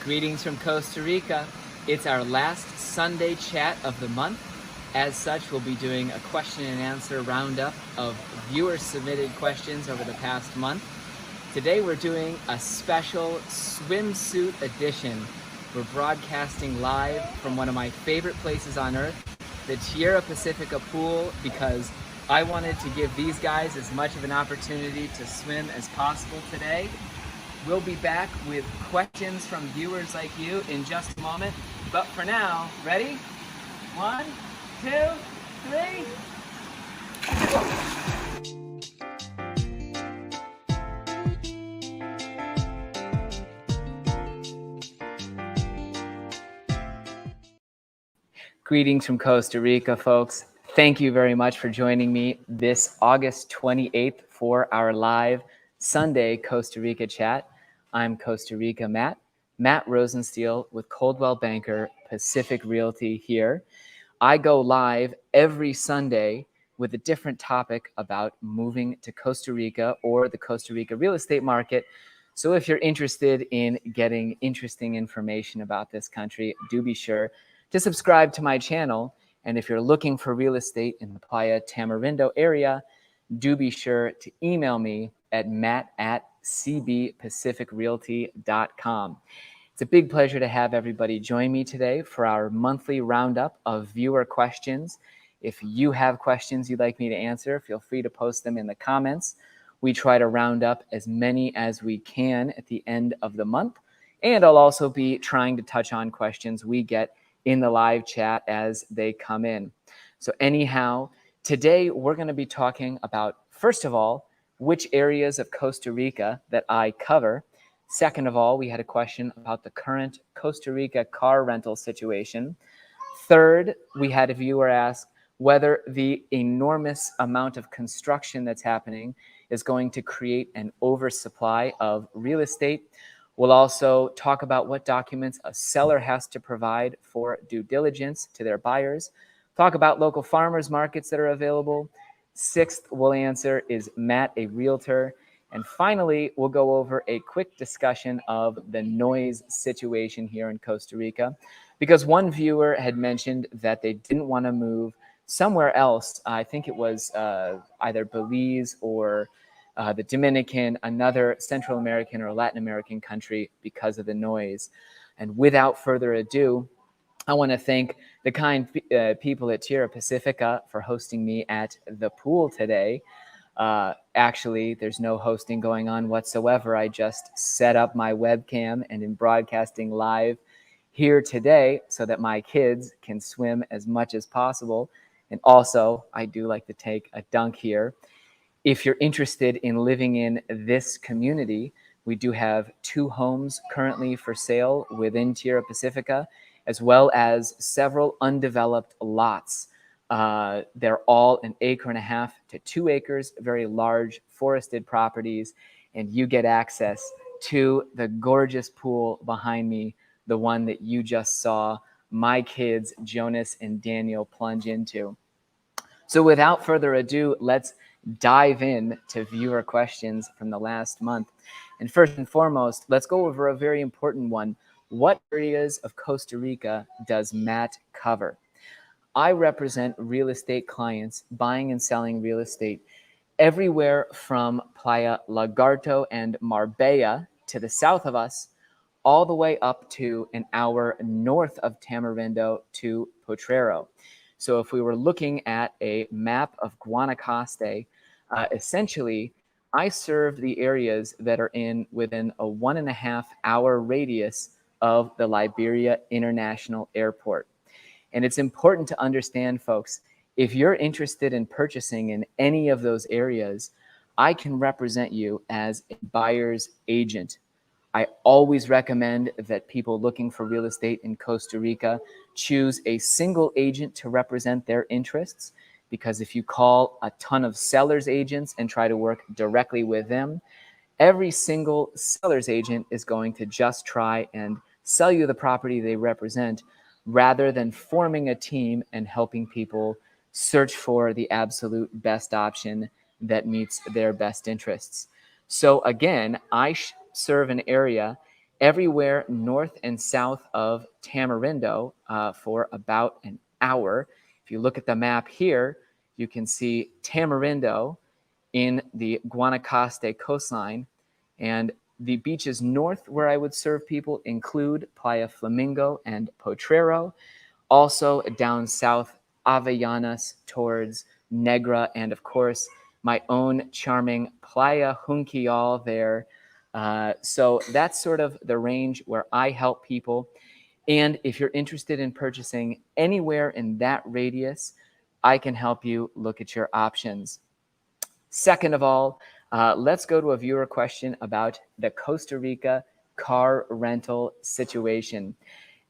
Greetings from Costa Rica. It's our last Sunday chat of the month. As such, we'll be doing a question and answer roundup of viewer-submitted questions over the past month. Today we're doing a special swimsuit edition. We're broadcasting live from one of my favorite places on earth, the Tierra Pacifica pool, because I wanted to give these guys as much of an opportunity to swim as possible today. We'll be back with questions from viewers like you in just a moment. But for now, ready? 1, 2, 3. Greetings from Costa Rica, folks. Thank you very much for joining me this August 28th for our live Sunday Costa Rica chat. I'm Costa Rica Matt Rosensteel with Coldwell Banker Pacific Realty here. I go live every Sunday with a different topic about moving to Costa Rica or the Costa Rica real estate market. So if you're interested in getting interesting information about this country, do be sure to subscribe to my channel. And if you're looking for real estate in the Playa Tamarindo area, do be sure to email me at matt@cbpacificrealty.com. It's a big pleasure to have everybody join me today for our monthly roundup of viewer questions. If you have questions you'd like me to answer, feel free to post them in the comments. We try to round up as many as we can at the end of the month. And I'll also be trying to touch on questions we get in the live chat as they come in. So anyhow, today we're going to be talking about, first of all, which areas of Costa Rica that I cover. Second of all, we had a question about the current Costa Rica car rental situation. Third, we had a viewer ask whether the enormous amount of construction that's happening is going to create an oversupply of real estate. We'll also talk about what documents a seller has to provide for due diligence to their buyers. Talk about local farmers markets that are available. Sixth, we'll answer, is Matt a realtor? And finally, we'll go over a quick discussion of the noise situation here in Costa Rica, because one viewer had mentioned that they didn't want to move somewhere else. I think it was either Belize or the Dominican, another Central American or Latin American country, because of the noise. And without further ado, I want to thank the kind people at Tierra Pacifica for hosting me at the pool today. Actually, there's no hosting going on whatsoever. I just set up my webcam and am broadcasting live here today so that my kids can swim as much as possible. And also, I do like to take a dunk here. If you're interested in living in this community, we do have 2 homes currently for sale within Tierra Pacifica, as well as several undeveloped lots. They're all 1.5 acres to 2 acres, very large forested properties, and you get access to the gorgeous pool behind me, the one that you just saw my kids, Jonas and Daniel, plunge into. So without further ado, let's dive in to viewer questions from the last month. And first and foremost, let's go over a very important one. What areas of Costa Rica does Matt cover? I represent real estate clients buying and selling real estate everywhere from Playa Lagarto and Marbella to the south of us, all the way up to an hour north of Tamarindo to Potrero. So if we were looking at a map of Guanacaste, essentially, I serve the areas that are within a 1.5 hour radius of the Liberia International Airport. And it's important to understand, folks, if you're interested in purchasing in any of those areas, I can represent you as a buyer's agent. I always recommend that people looking for real estate in Costa Rica choose a single agent to represent their interests, because if you call a ton of sellers agents and try to work directly with them, every single seller's agent is going to just try and sell you the property they represent, rather than forming a team and helping people search for the absolute best option that meets their best interests. So again, I serve an area everywhere north and south of Tamarindo for about an hour. If you look at the map here, you can see Tamarindo in the Guanacaste coastline. And the beaches north where I would serve people include Playa Flamingo and Potrero. Also down south, Avellanas towards Negra, and of course, my own charming Playa Junquial there. So that's sort of the range where I help people. And if you're interested in purchasing anywhere in that radius, I can help you look at your options. Second of all, let's go to a viewer question about the Costa Rica car rental situation.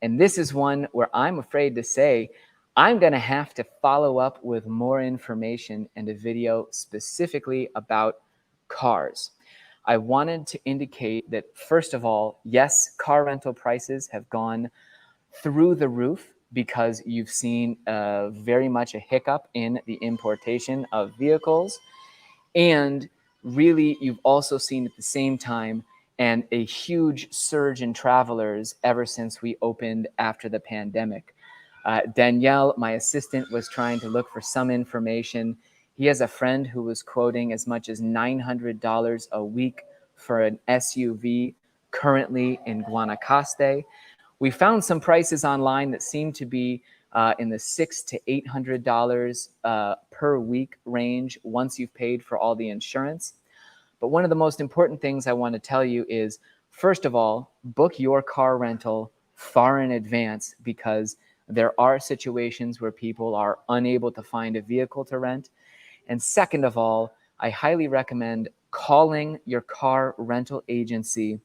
And this is one where I'm afraid to say I'm going to have to follow up with more information and a video specifically about cars. I wanted to indicate that, first of all, yes, car rental prices have gone through the roof because you've seen very much a hiccup in the importation of vehicles. And really, you've also seen at the same time a huge surge in travelers ever since we opened after the pandemic. Danielle, my assistant, was trying to look for some information. He has a friend who was quoting as much as $900 a week for an SUV currently in Guanacaste. We found some prices online that seem to be in the $600 to $800 per week range once you've paid for all the insurance. But one of the most important things I want to tell you is, first of all, book your car rental far in advance, because there are situations where people are unable to find a vehicle to rent. And second of all, I highly recommend calling your car rental agency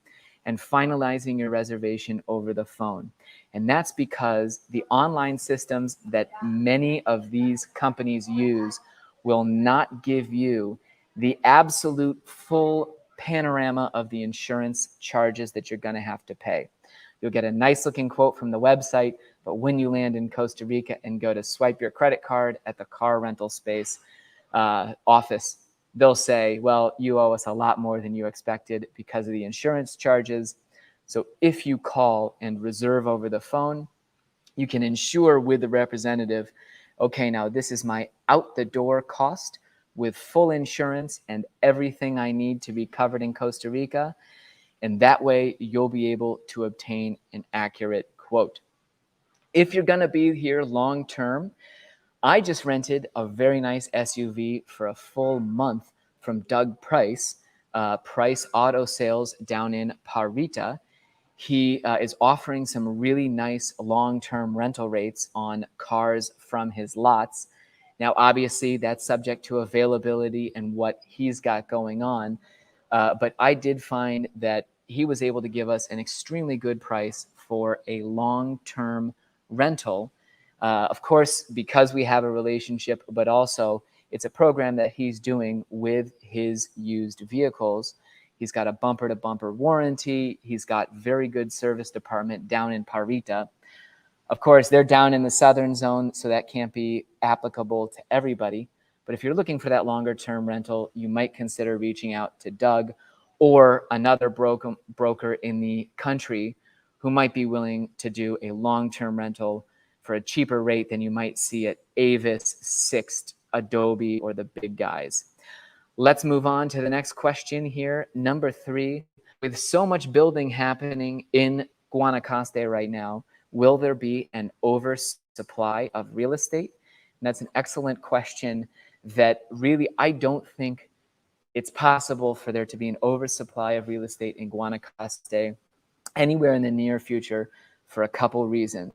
and finalizing your reservation over the phone. And that's because the online systems that many of these companies use will not give you the absolute full panorama of the insurance charges that you're going to have to pay. You'll get a nice looking quote from the website, but when you land in Costa Rica and go to swipe your credit card at the car rental space office, they'll say, well, you owe us a lot more than you expected because of the insurance charges. So if you call and reserve over the phone, you can ensure with the representative, okay, now this is my out the door cost with full insurance and everything I need to be covered in Costa Rica. And that way you'll be able to obtain an accurate quote. If you're going to be here long term, I just rented a very nice SUV for a full month from Doug Price, Price Auto Sales down in Parita. He is offering some really nice long-term rental rates on cars from his lots. Now, obviously, that's subject to availability and what he's got going on. But I did find that he was able to give us an extremely good price for a long-term rental. Of course, because we have a relationship, but also it's a program that he's doing with his used vehicles. He's got a bumper-to-bumper warranty. He's got very good service department down in Parita. Of course, they're down in the southern zone, so that can't be applicable to everybody. But if you're looking for that longer-term rental, you might consider reaching out to Doug or another broker in the country who might be willing to do a long-term rental for a cheaper rate than you might see at Avis, Sixt, Adobe, or the big guys. Let's move on to the next question here. Number 3, with so much building happening in Guanacaste right now, will there be an oversupply of real estate? And that's an excellent question that really I don't think it's possible for there to be an oversupply of real estate in Guanacaste anywhere in the near future for a couple reasons.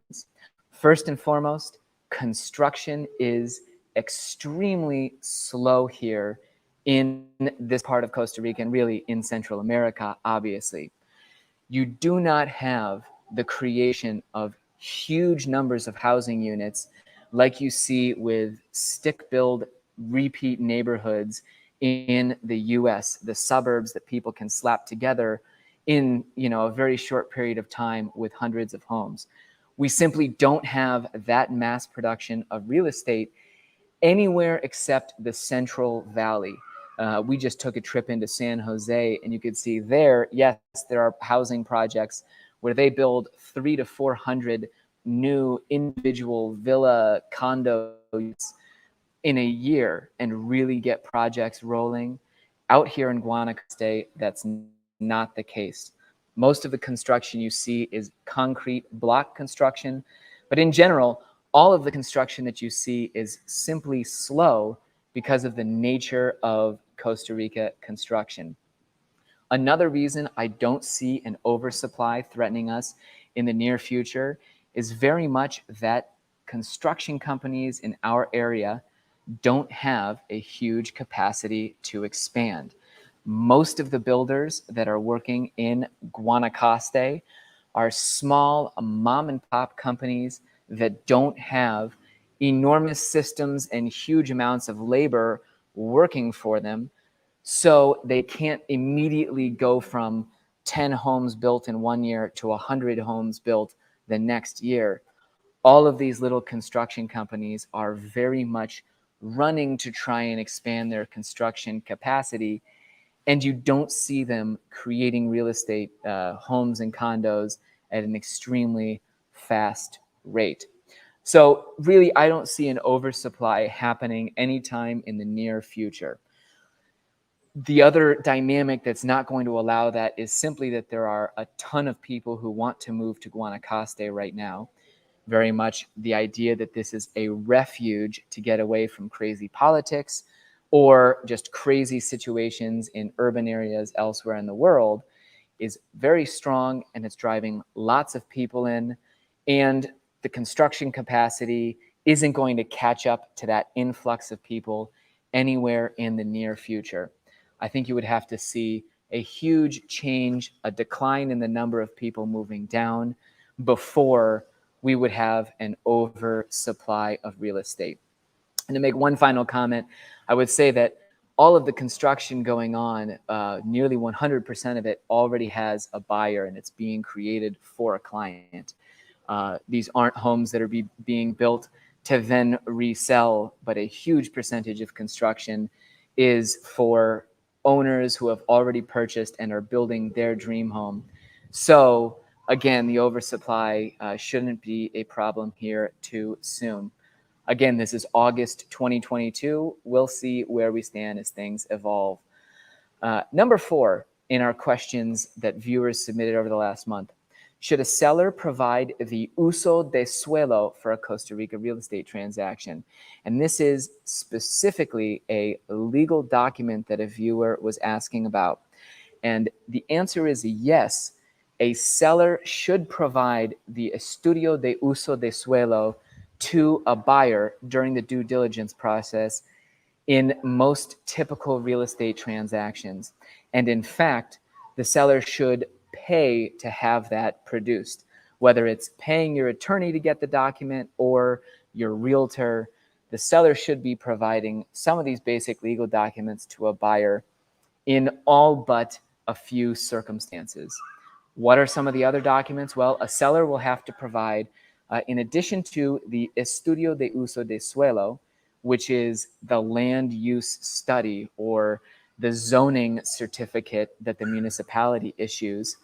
First and foremost, construction is extremely slow here in this part of Costa Rica and really in Central America, obviously. You do not have the creation of huge numbers of housing units like you see with stick-built repeat neighborhoods in the US, the suburbs that people can slap together in a very short period of time with hundreds of homes. We simply don't have that mass production of real estate anywhere except the Central Valley. We just took a trip into San Jose, and you could see there, yes, there are housing projects where they build 300 to 400 new individual villa condos in a year and really get projects rolling. Out here in Guanacaste, that's not the case. Most of the construction you see is concrete block construction, but in general, all of the construction that you see is simply slow because of the nature of Costa Rica construction. Another reason I don't see an oversupply threatening us in the near future is very much that construction companies in our area don't have a huge capacity to expand. Most of the builders that are working in Guanacaste are small mom and pop companies that don't have enormous systems and huge amounts of labor working for them. So they can't immediately go from 10 homes built in one year to 100 homes built the next year. All of these little construction companies are very much running to try and expand their construction capacity, and you don't see them creating real estate homes and condos at an extremely fast rate. So really, I don't see an oversupply happening anytime in the near future. The other dynamic that's not going to allow that is simply that there are a ton of people who want to move to Guanacaste right now. Very much the idea that this is a refuge to get away from crazy politics or just crazy situations in urban areas elsewhere in the world is very strong, and it's driving lots of people in. And the construction capacity isn't going to catch up to that influx of people anywhere in the near future. I think you would have to see a huge change, a decline in the number of people moving down before we would have an oversupply of real estate. And to make one final comment, I would say that all of the construction going on, nearly 100% of it already has a buyer, and it's being created for a client. These aren't homes that are being built to then resell, but a huge percentage of construction is for owners who have already purchased and are building their dream home. So again, the oversupply shouldn't be a problem here too soon. Again, this is August 2022. We'll see where we stand as things evolve. Number 4 in our questions that viewers submitted over the last month. Should a seller provide the uso de suelo for a Costa Rica real estate transaction? And this is specifically a legal document that a viewer was asking about. And the answer is yes. A seller should provide the estudio de uso de suelo to a buyer during the due diligence process in most typical real estate transactions. And in fact, the seller should pay to have that produced, whether it's paying your attorney to get the document or your realtor. The seller should be providing some of these basic legal documents to a buyer in all but a few circumstances. What are some of the other documents? Well, a seller will have to provide, in addition to the estudio de uso de suelo, which is the land use study or the zoning certificate that the municipality issues.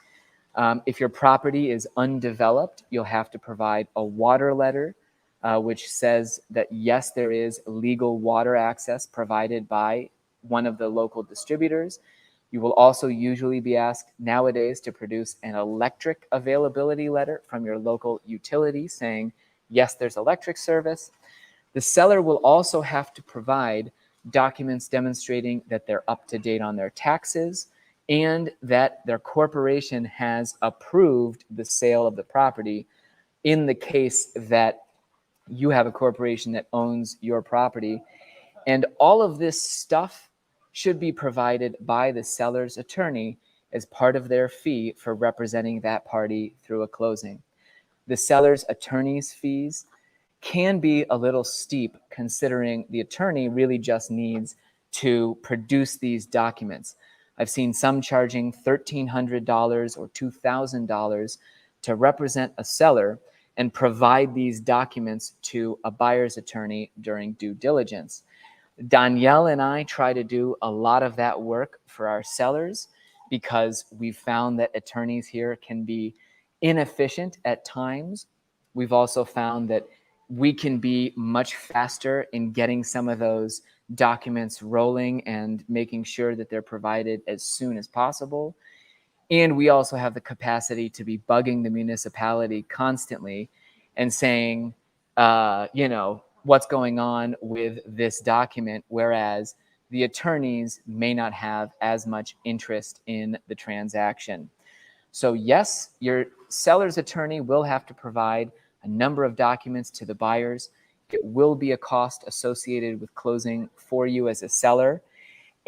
If your property is undeveloped, you'll have to provide a water letter, which says that yes, there is legal water access provided by one of the local distributors. You will also usually be asked nowadays to produce an electric availability letter from your local utility saying, yes, there's electric service. The seller will also have to provide documents demonstrating that they're up to date on their taxes and that their corporation has approved the sale of the property in the case that you have a corporation that owns your property. And all of this stuff should be provided by the seller's attorney as part of their fee for representing that party through a closing. The seller's attorney's fees can be a little steep considering the attorney really just needs to produce these documents. I've seen some charging $1,300 or $2,000 to represent a seller and provide these documents to a buyer's attorney during due diligence. Danielle and I try to do a lot of that work for our sellers because we've found that attorneys here can be inefficient at times. We've also found that we can be much faster in getting some of those documents rolling and making sure that they're provided as soon as possible. And we also have the capacity to be bugging the municipality constantly and saying, what's going on with this document, whereas the attorneys may not have as much interest in the transaction. So yes, your seller's attorney will have to provide a number of documents to the buyers. It will be a cost associated with closing for you as a seller.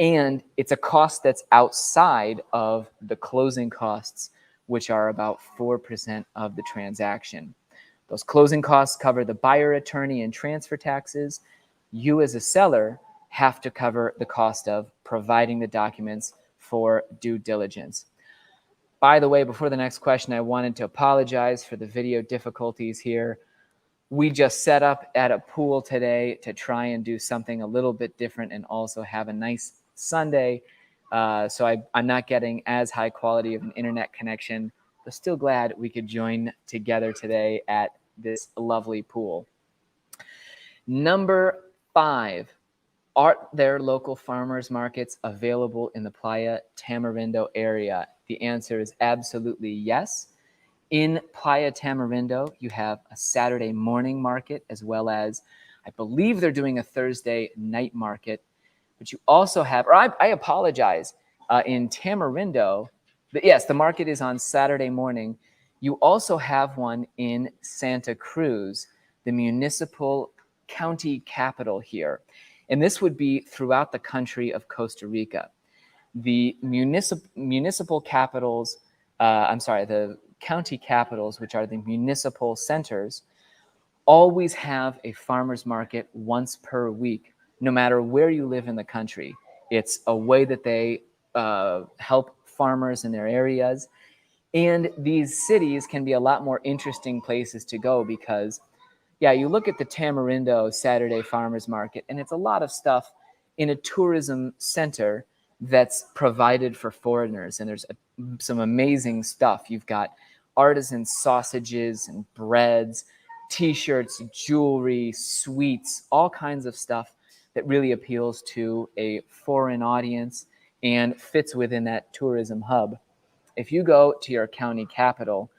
And it's a cost that's outside of the closing costs, which are about 4% of the transaction. Those closing costs cover the buyer, attorney, and transfer taxes. You as a seller have to cover the cost of providing the documents for due diligence. By the way, before the next question, I wanted to apologize for the video difficulties here. We just set up at a pool today to try and do something a little bit different and also have a nice Sunday. So I'm not getting as high quality of an internet connection, but still glad we could join together today at this lovely pool. Number 5, are there local farmers markets available in the Playa Tamarindo area? The answer is absolutely yes. In Playa Tamarindo, you have a Saturday morning market as well as, I believe they're doing a Thursday night market. But you also have, or I apologize, in Tamarindo, yes, the market is on Saturday morning. You also have one in Santa Cruz, the municipal county capital here. And this would be throughout the country of Costa Rica. The municipal capitals, the county capitals, which are the municipal centers, always have a farmer's market once per week, no matter where you live in the country. It's a way that they help farmers in their areas. And these cities can be a lot more interesting places to go because, yeah, you look at the Tamarindo Saturday Farmers Market, and it's a lot of stuff in a tourism center that's provided for foreigners. And there's some amazing stuff. You've got artisan sausages and breads, T-shirts, jewelry, sweets, all kinds of stuff that really appeals to a foreign audience and fits within that tourism hub. If you go to your county capital,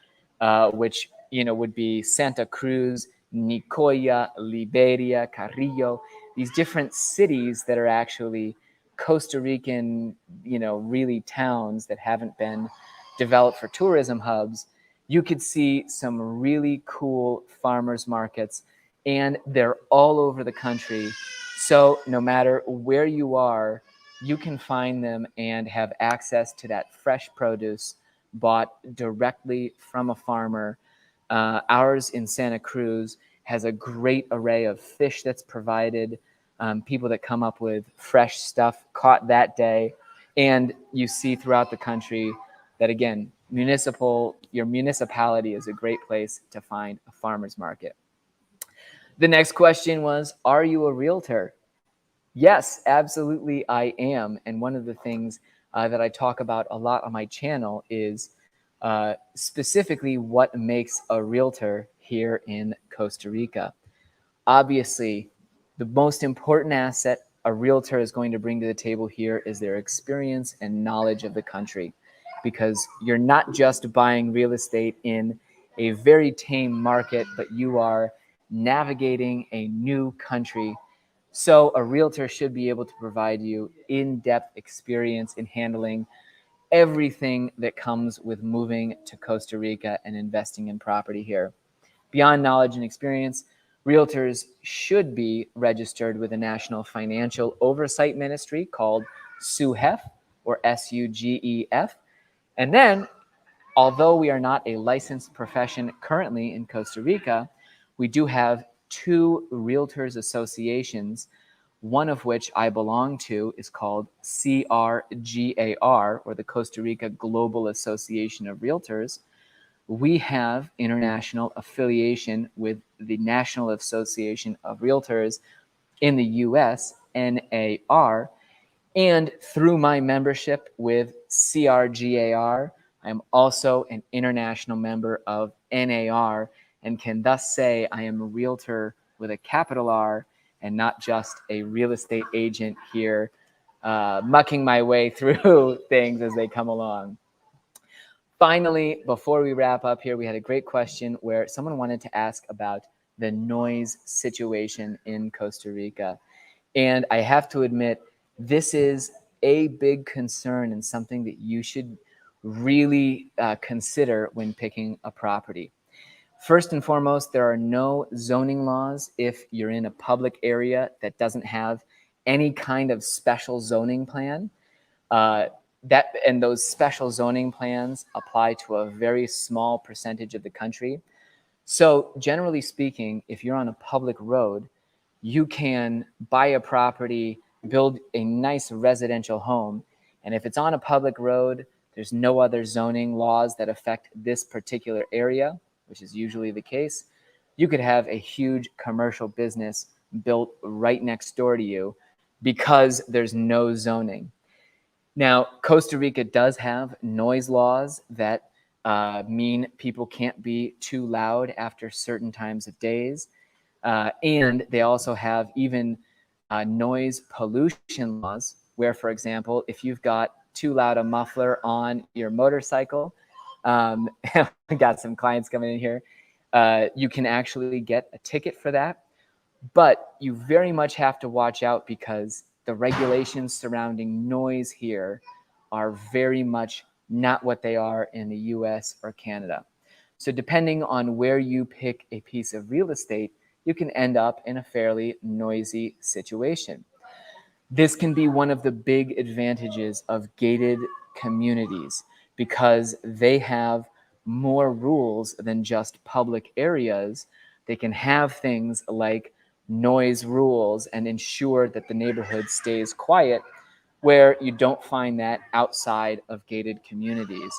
which would be Santa Cruz, Nicoya, Liberia, Carrillo, these different cities that are actually Costa Rican, really towns that haven't been developed for tourism hubs, you could see some really cool farmers markets, and they're all over the country. So no matter where you are, you can find them and have access to that fresh produce bought directly from a farmer. Ours in Santa Cruz has a great array of fish that's provided, people that come up with fresh stuff caught that day. And you see throughout the country that, again, your municipality is a great place to find a farmer's market. The next question was, are you a realtor? Yes, absolutely I am. And one of the things that I talk about a lot on my channel is specifically what makes a realtor here in Costa Rica. Obviously, the most important asset a realtor is going to bring to the table here is their experience and knowledge of the country, because you're not just buying real estate in a very tame market, but you are navigating a new country. So a realtor should be able to provide you in-depth experience in handling everything that comes with moving to Costa Rica and investing in property here. Beyond knowledge and experience, realtors should be registered with the National Financial Oversight Ministry called SUGEF, or SUGEF. And then, although we are not a licensed profession currently in Costa Rica, we do have 2 realtors associations, one of which I belong to is called CRGAR, or the Costa Rica Global Association of Realtors. We have international affiliation with the National Association of Realtors in the US, NAR. And through my membership with CRGAR, I'm also an international member of NAR and can thus say I am a realtor with a capital R and not just a real estate agent here mucking my way through things as they come along. Finally, before we wrap up here, we had a great question where someone wanted to ask about the noise situation in Costa Rica. And I have to admit, this is a big concern and something that you should really consider when picking a property. First and foremost, there are no zoning laws if you're in a public area that doesn't have any kind of special zoning plan. And those special zoning plans apply to a very small percentage of the country. So generally speaking, if you're on a public road, you can buy a property, build a nice residential home, and if it's on a public road, there's no other zoning laws that affect this particular area, which is usually the case. You could have a huge commercial business built right next door to you because there's no zoning. Now, Costa Rica does have noise laws that mean people can't be too loud after certain times of days. And they also have even noise pollution laws where, for example, if you've got too loud a muffler on your motorcycle, we got some clients coming in here, you can actually get a ticket for that. But you very much have to watch out because the regulations surrounding noise here are very much not what they are in the US or Canada. So depending on where you pick a piece of real estate, you can end up in a fairly noisy situation. This can be one of the big advantages of gated communities because they have more rules than just public areas. They can have things like noise rules and ensure that the neighborhood stays quiet, where you don't find that outside of gated communities.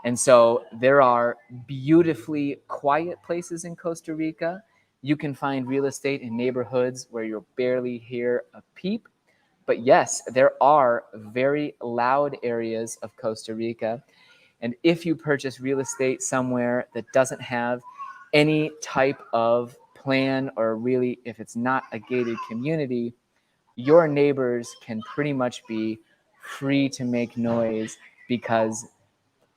And so there are beautifully quiet places in Costa Rica. You can find real estate in neighborhoods where you'll barely hear a peep. But yes, there are very loud areas of Costa Rica. And if you purchase real estate somewhere that doesn't have any type of plan, or really if it's not a gated community, your neighbors can pretty much be free to make noise because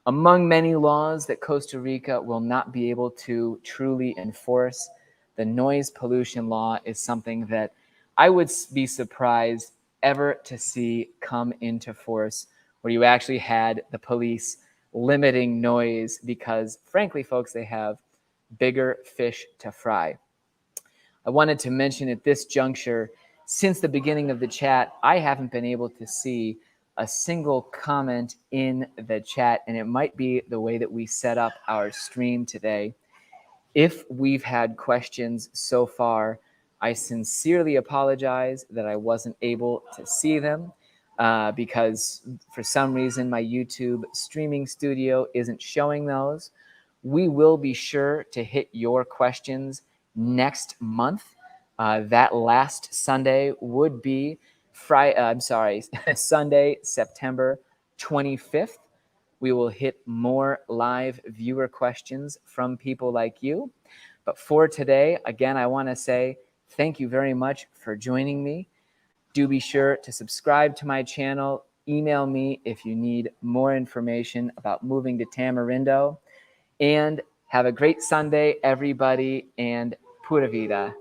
among many laws that Costa Rica will not be able to truly enforce, the noise pollution law is something that I would be surprised ever to see come into force, where you actually had the police limiting noise because, frankly, folks, they have bigger fish to fry. I wanted to mention at this juncture, since the beginning of the chat, I haven't been able to see a single comment in the chat, and it might be the way that we set up our stream today. If we've had questions so far, I sincerely apologize that I wasn't able to see them because for some reason my YouTube streaming studio isn't showing those. We will be sure to hit your questions next month. That last Sunday would be Sunday, September 25th. We will hit more live viewer questions from people like you. But for today, again, I want to say thank you very much for joining me. Do be sure to subscribe to my channel. Email me if you need more information about moving to Tamarindo. And have a great Sunday, everybody, and pura vida.